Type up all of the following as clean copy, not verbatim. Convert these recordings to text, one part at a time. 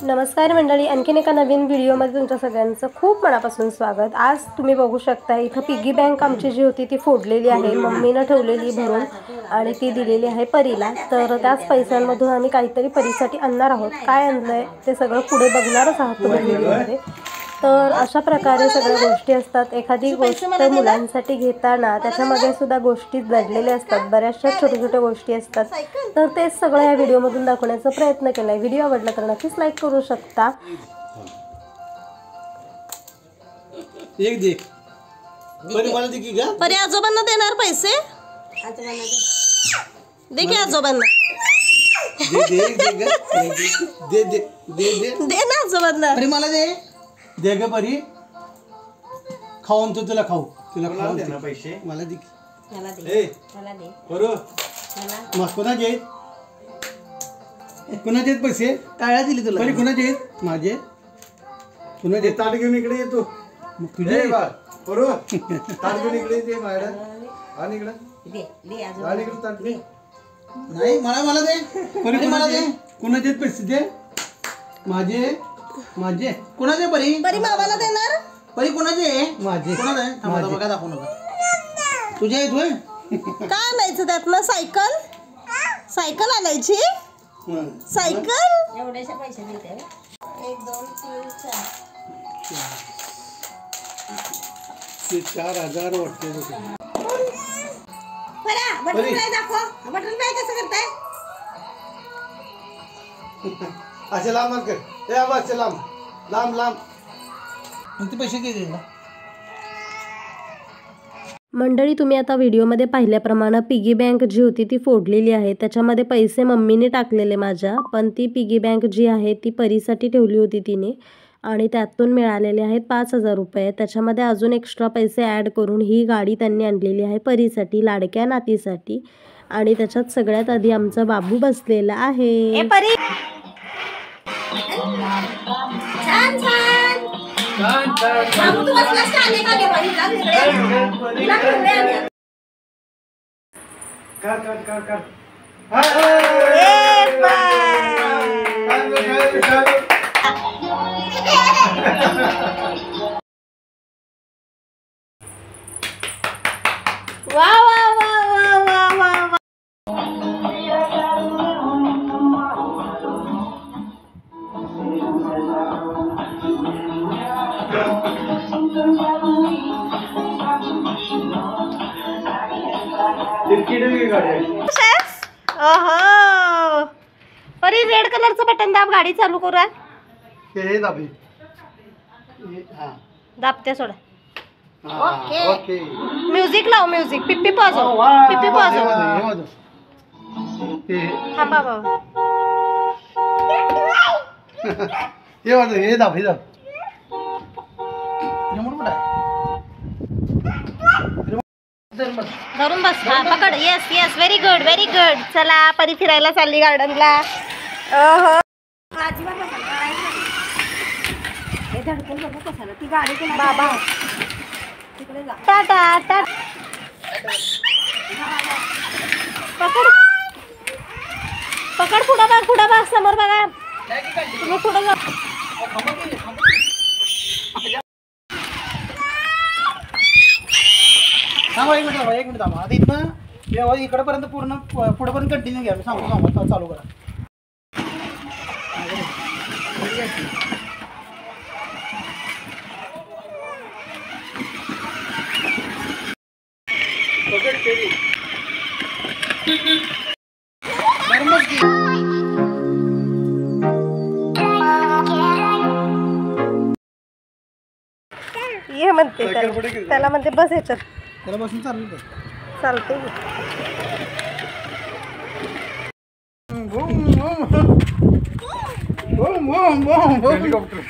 नमस्कार मंडळी, आणखीन एका नवीन व्हिडिओमध्ये तुमच्या सगळ्यांचं खूप मनापासून स्वागत। आज तुम्ही बघू शकता इथं पिगी बँक आमची जी होती ती फोडलेली आहे, मम्मीनं ठेवलेली भरून आणि ती दिलेली आहे परीला। तर त्याच पैशांमधून आम्ही काहीतरी परीसाठी आणणार आहोत। काय आणलंय ते सगळं पुढे बघणारच आहात तुम्ही व्हिडिओमध्ये। तर अशा प्रकारे सगळ्या गोष्टी असतात। एखादी गोष्ट मुलांसाठी घेताना त्याच्यामध्ये सुद्धा गोष्टी दडलेल्या असतात, बऱ्याचशा छोट्या छोट्या गोष्टी असतात। तर ते सगळं या व्हिडिओमधून दाखवण्याचा प्रयत्न केलाय। व्हिडिओ आवडला तर नक्कीच लाईक करू शकता। एक दे परी मला दे की ग। परी आजोबांना देणार पैसे? दे की आजोबांना। दे दे दे ग, दे दे दे दे दे ना आजोबांना। परी मला दे दे ग परी। खाऊन तो तुला खाऊ, तुला खाऊ दे ना पैसे मला दे। मला दे, ए मला दे, बरो मला मग कोणाचे कोणाचे पैसे काळा दिले तुला परी? कोणाचे माझे? कोणाचे? ताट घेऊन इकडे येतो तुझे बरो। ताट घेऊन इकडे ये बाहेर आणि इकडे दे दे आजोबा आणि इकडे ताट दे। नाही मला मला दे परी, मला दे। कोणाचे पैसे दे? माझे माझे कोणाचे परी? परी मामाला देणार? परी कोणाचे? माझे कोणाचे? थांबा बघा दाखवू नका। तुझे आहेत होय? काय आणायचं त्यातनं? सायकल? सायकल आणायची? सायकल एवढ्याशा पैसे देते? 1 2 3 4 4,000 वाटते। बरं बटरफ्लाय दाखव। बटरफ्लाय कसं करताय? असे लांब कर ए आबा, असे लांब लांब लांब। ते पैसे किती देणार? मंडळी, तुम्ही आता व्हिडिओमध्ये पाहिल्याप्रमाणे पिगी बँक जी होती ती फोडलेली आहे। त्याच्यामध्ये पैसे मम्मीने टाकलेले माझ्या, पण ती पिगी बँक जी आहे ती परीसाठी ठेवली होती तिने आणि त्यातून मिळालेले आहेत 5,000 रुपये। त्याच्यामध्ये अजून एक्स्ट्रा पैसे ॲड करून ही गाडी त्यांनी आणलेली आहे परीसाठी, लाडक्या नातीसाठी। आणि त्याच्यात सगळ्यात आधी आमचा बाबू बसलेला आहे। परी छान छान बाबू तू बसलास का? आले का गे परी? कर कर कर कर वा वा वा वा वा वा वा। ओहो परी, रेड कलरचं बटन दाब, गाडी चालू करू। हे दाबी हां दाबते सोडा। Okay okay. म्युझिक लाव, म्युझिक। पिप्पी पाजव, पिप्पी पाजव। थांबा बाबा। हे वाजव, हे दाब, हे दाब। रिमोट कुठे आहे? धरून बस। हा पकड। Yes yes, very good very good. चला परी फिरायला चालली गार्डनला। ओहो बाबा टाटा टाटा। पकड पकड, पुढं बघ, पुढं बघ, समोर बघा तुम्ही, पुढं जा। थांबा एक मिनिट थांबा। आता इथनं इकडपर्यंत पूर्ण पुढेपर्यंत कंटिन्यू घ्या। मी सांगतो चालू करा। ये म्हणते त्याला म्हणते बस याच्यात। त्याला बसून चालू चालते। हेलिकॉप्टर।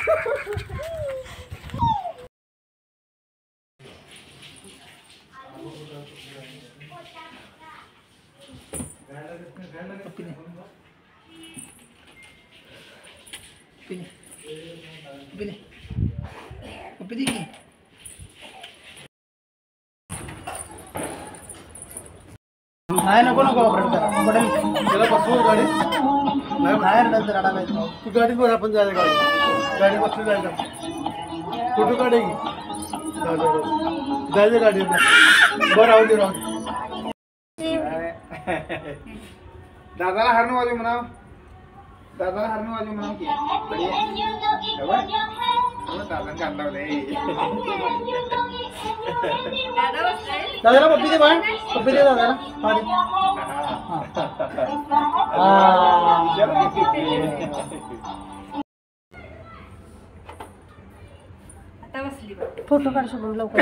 नाही नको ऑपरेट करा त्याला बसवू गाडी नाही बाहेर नंतर तू गाडीत बस आपण जायचं गाडी बसली जायचं फोटो काढे की जायचं गाडी बरं राहू दे दादाला हरणं वाजू म्हणा दादाला हरणं वाजू म्हणा की दादा काढला दादाला पप्पी दे बाळ पप्पी दे दादाला फोटो काढ शकून लवकर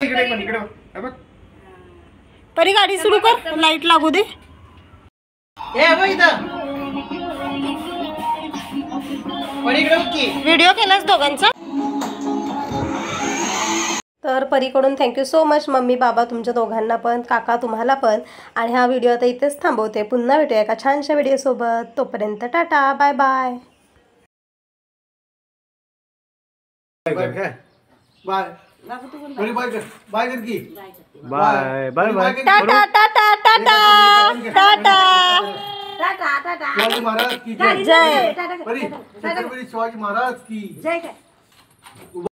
इकडे पण इकडे बघ परी गाडी सुरू कर लाईट लागू दे व्हिडिओ केलास दोघांचा. तर परीकडून थँक्यू सो मच मम्मी बाबा तुमच्या दोघांना पण काका तुम्हाला पण. आणि हा व्हिडिओ आता इथेच थांबवते. पुन्हा भेटूया एका छानशा व्हिडिओसोबत. तोपर्यंत tata bye bye. Bye bye कर की bye bye bye tata tata tata tata Shivaji Maharaj की जय. शिवाजी महाराज की जय.